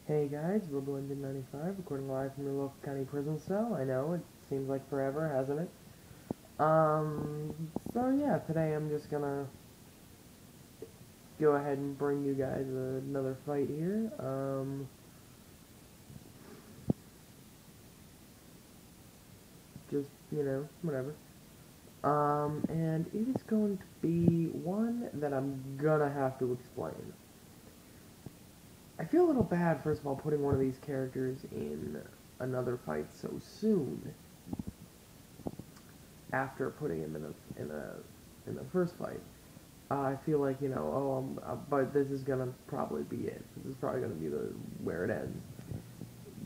Hey guys, RoboEngine95, recording live from your local county prison cell. I know, it seems like forever, hasn't it? So yeah, today I'm just gonna go ahead and bring you guys another fight here. Just, whatever. And it is going to be one that I'm gonna have to explain. I feel a little bad, first of all, putting one of these characters in another fight so soon, after putting him in the first fight. I feel like but this is gonna probably be it. This is probably gonna be the where it ends.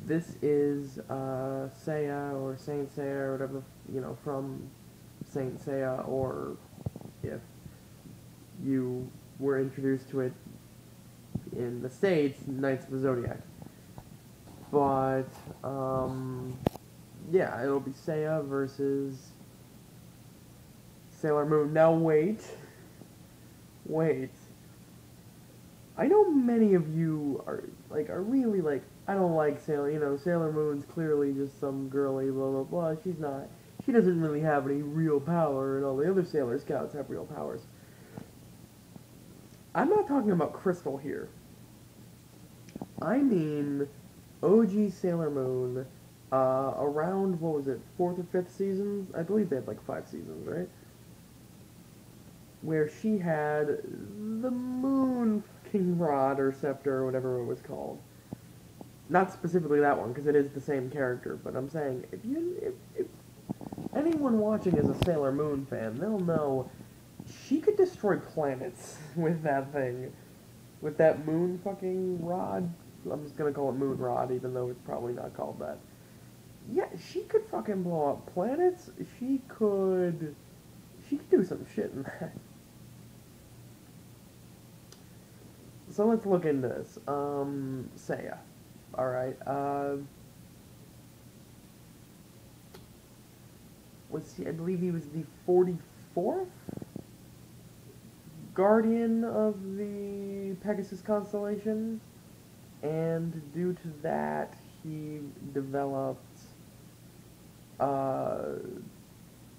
This is Seiya or Saint Seiya or whatever from Saint Seiya, or if you were introduced to it in the States, Knights of the Zodiac. But yeah, it'll be Seiya versus Sailor Moon. Now wait. I know many of you are really like, I don't like Sailor Moon's clearly just some girly blah blah blah. She's not. She doesn't really have any real power, and all the other Sailor Scouts have real powers. I'm not talking about Crystal here. I mean OG Sailor Moon, around, what was it, 4th or 5th seasons? I believe they had like 5 seasons, right? Where she had the Moon King Rod or Scepter or whatever it was called. Not specifically that one, because it is the same character, but I'm saying, if anyone watching is a Sailor Moon fan, they'll know she could destroy planets with that thing. With that moon fucking rod. I'm just gonna call it Moon Rod, even though it's probably not called that. Yeah, she could fucking blow up planets. She could do some shit in that. So let's look into this. Seiya. Alright, I believe he was the 44th guardian of the Pegasus constellation, and due to that, he developed,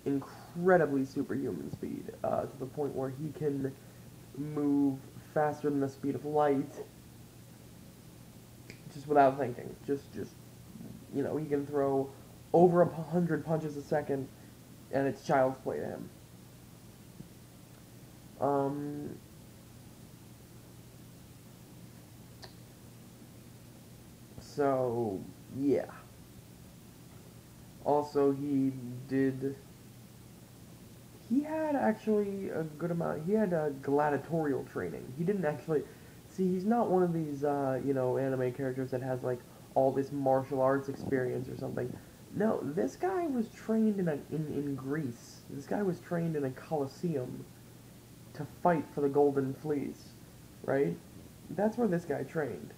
incredibly superhuman speed, to the point where he can move faster than the speed of light, just without thinking. He can throw over 100 punches a second, and it's child's play to him. So, yeah. Also, he had actually a good amount, he had a gladiatorial training. He didn't actually, see, he's not one of these, anime characters that has, like, all this martial arts experience or something. No, this guy was trained in Greece. This guy was trained in a coliseum to fight for the Golden Fleece, right? That's where this guy trained.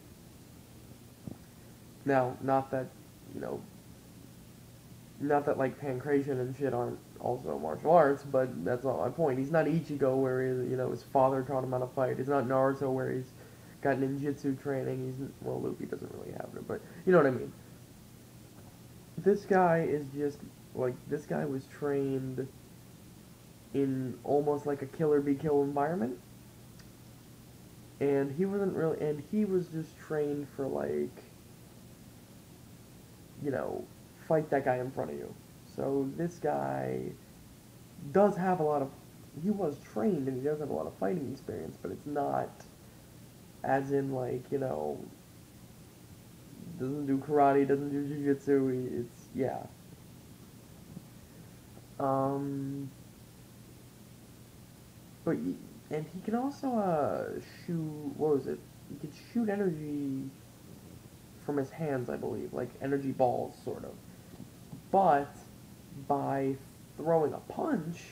Now, not that like pancration and shit aren't also martial arts, but that's not my point. He's not Ichigo where his father taught him how to fight. He's not Naruto where he's got ninjutsu training. Well, Luffy doesn't really have it, but you know what I mean. This guy is just like, this guy was trained in almost like a killer be kill environment, and he was just trained for like, fight that guy in front of you. So this guy does have a lot of, he was trained and he does have a lot of fighting experience, but it's not as in like, doesn't do karate, doesn't do jiu-jitsu, it's, yeah. But, and he can also, shoot, what was it? He could shoot energy from his hands, I believe, like energy balls, sort of. But by throwing a punch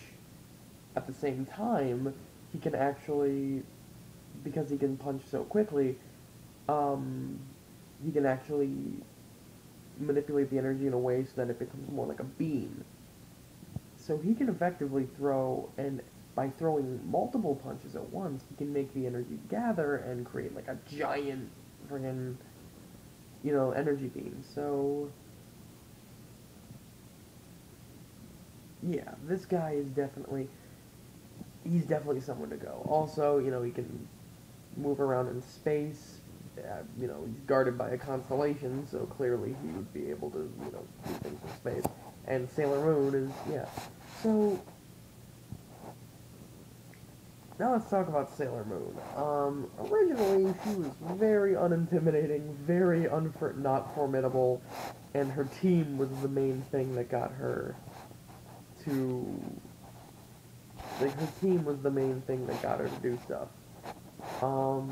at the same time, he can actually, because he can punch so quickly, he can actually manipulate the energy in a way so that it becomes more like a beam. So he can effectively throw, and by throwing multiple punches at once, he can make the energy gather and create like a giant friggin' energy beams. So, yeah, this guy is he's definitely someone to go. Also, he can move around in space. He's guarded by a constellation, so clearly he would be able to, do things in space. And Sailor Moon is, yeah. So, now let's talk about Sailor Moon. Originally, she was very unintimidating, very not formidable, and her team was the main thing that got her to... Like, her team was the main thing that got her to do stuff. Um,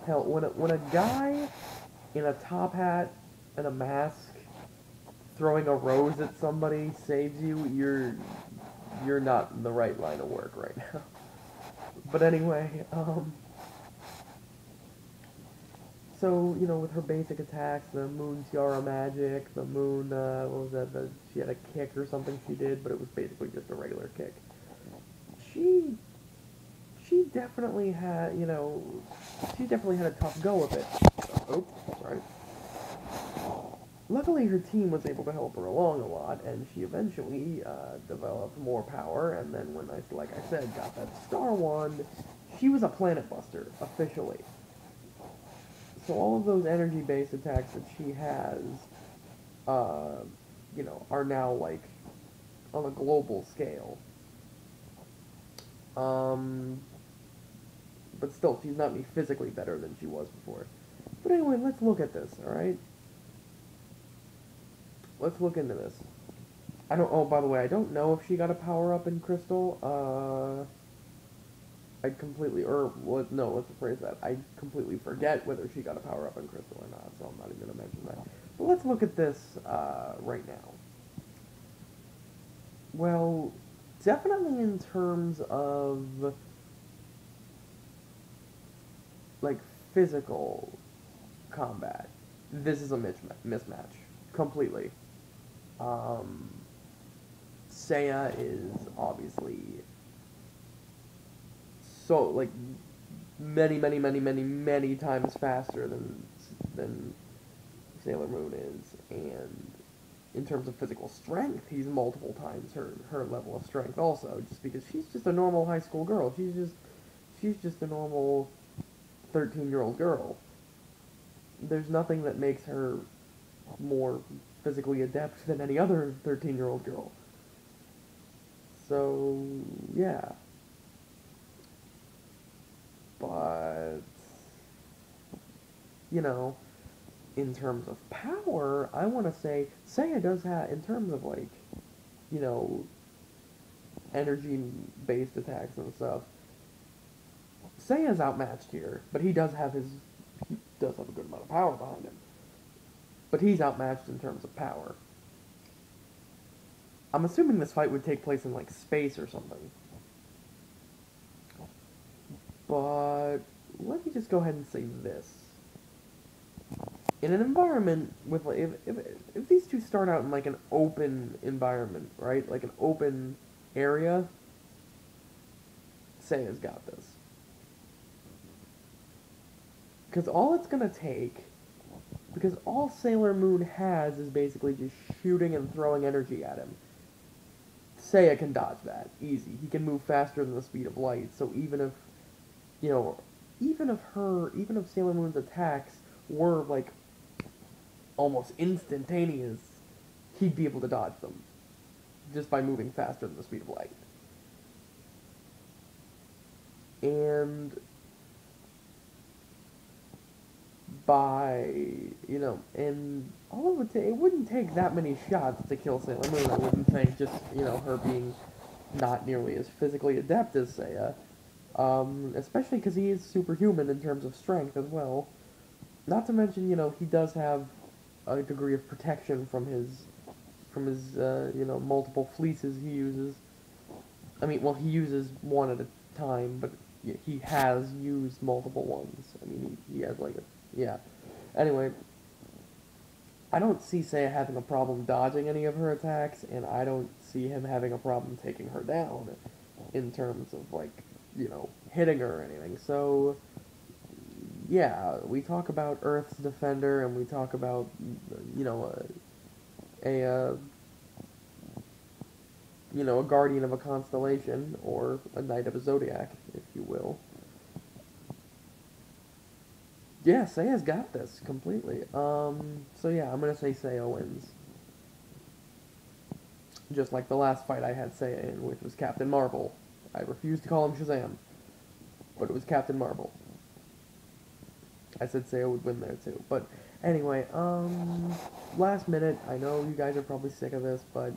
Hell, when a guy in a top hat and a mask throwing a rose at somebody saves you, you're not in the right line of work right now. But anyway, so, with her basic attacks, the Moon Tiara magic, the Moon, what was that, she had a kick or something she did, but it was basically just a regular kick. She, she definitely had, she definitely had a tough go of it. Oh, sorry. Luckily, her team was able to help her along a lot, and she eventually developed more power, and then when like I said, got that Star Wand, she was a Planet Buster, officially. So all of those energy-based attacks that she has, uh, are now, like, on a global scale. Um, but still, she's not any physically better than she was before. But anyway, let's look at this, alright? Let's look into this. Oh, by the way, I don't know if she got a power-up in Crystal. I completely, no, let's rephrase that. I completely forget whether she got a power-up in Crystal or not, so I'm not even going to mention that. But let's look at this, right now. Well, definitely in terms of, like, physical combat, this is a mismatch. Completely. Seiya is obviously so, like, many times faster than Sailor Moon is, and in terms of physical strength, he's multiple times her level of strength also, just because she's just a normal high school girl. She's just a normal 13-year-old girl. There's nothing that makes her more physically adept than any other 13-year-old girl. So, yeah. But, in terms of power, I want to say Seiya does have, in terms of, like, you know, energy-based attacks and stuff, Seiya's outmatched here, but he does have a good amount of power behind him. But he's outmatched in terms of power. I'm assuming this fight would take place in, like, space or something. But let me just go ahead and say this. In an environment with, like, if these two start out in, like, an open environment, right? Like an open area, Seiya's got this. Because all it's gonna take, because all Sailor Moon has is basically just shooting and throwing energy at him. Seiya can dodge that, easy. He can move faster than the speed of light, so even if, even if Sailor Moon's attacks were, like, almost instantaneous, he'd be able to dodge them, just by moving faster than the speed of light. And and all it would take, it wouldn't take that many shots to kill Sailor Moon, I wouldn't think, just, her being not nearly as physically adept as Seiya. Especially because he is superhuman in terms of strength as well. Not to mention, he does have a degree of protection from his, multiple fleeces he uses. I mean, well, he uses one at a time, but he has used multiple ones. I mean, he has, like, yeah. Anyway, I don't see Seiya having a problem dodging any of her attacks, and I don't see him having a problem taking her down in terms of, like, hitting her or anything. So, yeah, we talk about Earth's Defender, and we talk about, you know, a a guardian of a constellation, or a knight of a zodiac, if you will. Yeah, Seiya's got this completely. So yeah, I'm gonna say Seiya wins. Just like the last fight I had Seiya in, which was Captain Marvel. I refused to call him Shazam, but it was Captain Marvel. I said Seiya would win there too. But anyway, last minute, I know you guys are probably sick of this, but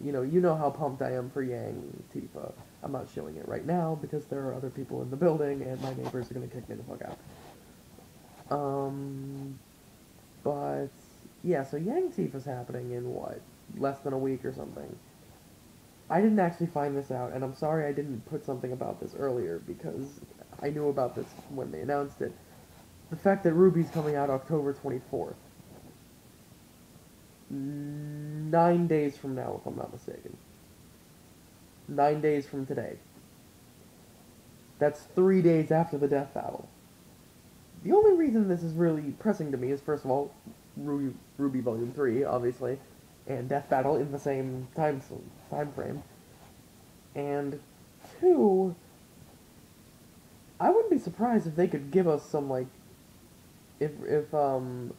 you know how pumped I am for Yang Tifa. I'm not showing it right now because there are other people in the building and my neighbors are gonna kick me the fuck out. Um, but yeah, so Yang Tifa's happening in what, less than a week or something. I didn't actually find this out, and I'm sorry I didn't put something about this earlier because I knew about this when they announced it. The fact that Ruby's coming out October 24th. 9 days from now, if I'm not mistaken. 9 days from today. That's 3 days after the death battle. The only reason this is really pressing to me is, first of all, Ruby Volume 3, obviously, and Death Battle in the same time frame. And two, I wouldn't be surprised if they could give us some, like, if the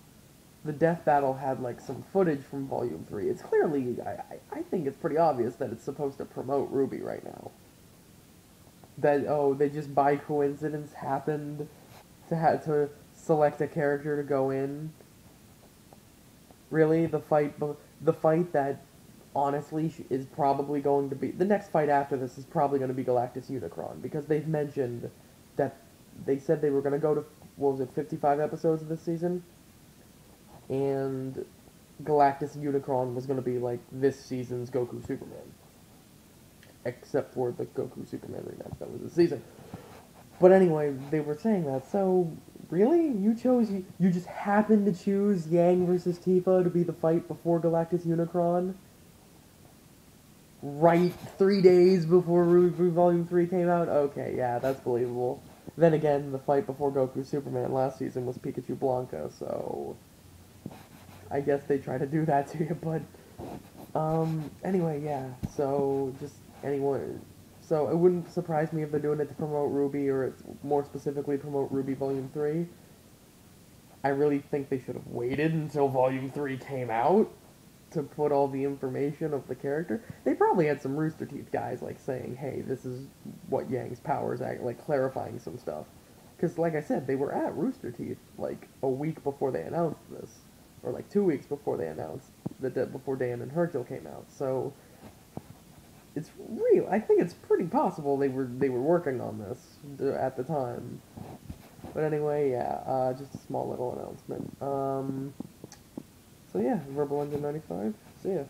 Death Battle had, like, some footage from Volume 3. It's clearly, I think it's pretty obvious that it's supposed to promote Ruby right now. That, oh, they just by coincidence happened to select a character to go in. Really, the fight that honestly is probably going to be the next fight after this is probably going to be Galactus Unicron, because they've mentioned that they said they were going to go to, what was it, 55 episodes of this season, and Galactus Unicron was going to be like this season's Goku Superman, except for the Goku Superman rematch that was this season. But anyway, they were saying that, so really? You just happened to choose Yang versus Tifa to be the fight before Galactus Unicron? Right 3 days before Ruby Volume 3 came out? Okay, yeah, that's believable. Then again, the fight before Goku Superman last season was Pikachu Blanca, so I guess they try to do that to you, but anyway, yeah, so just anyway, so it wouldn't surprise me if they're doing it to promote Ruby, or more specifically promote Ruby Volume 3. I really think they should have waited until Volume 3 came out to put all the information of the character. They probably had some Rooster Teeth guys, like, saying, hey, this is what Yang's powers are, like, clarifying some stuff. Because, like I said, they were at Rooster Teeth, like, a week before they announced this. Or, like, 2 weeks before they announced, before Dan and Hercule came out. So, it's real. I think it's pretty possible they were working on this at the time. But anyway, yeah, just a small little announcement. So yeah, Verbal Engine 95. See ya.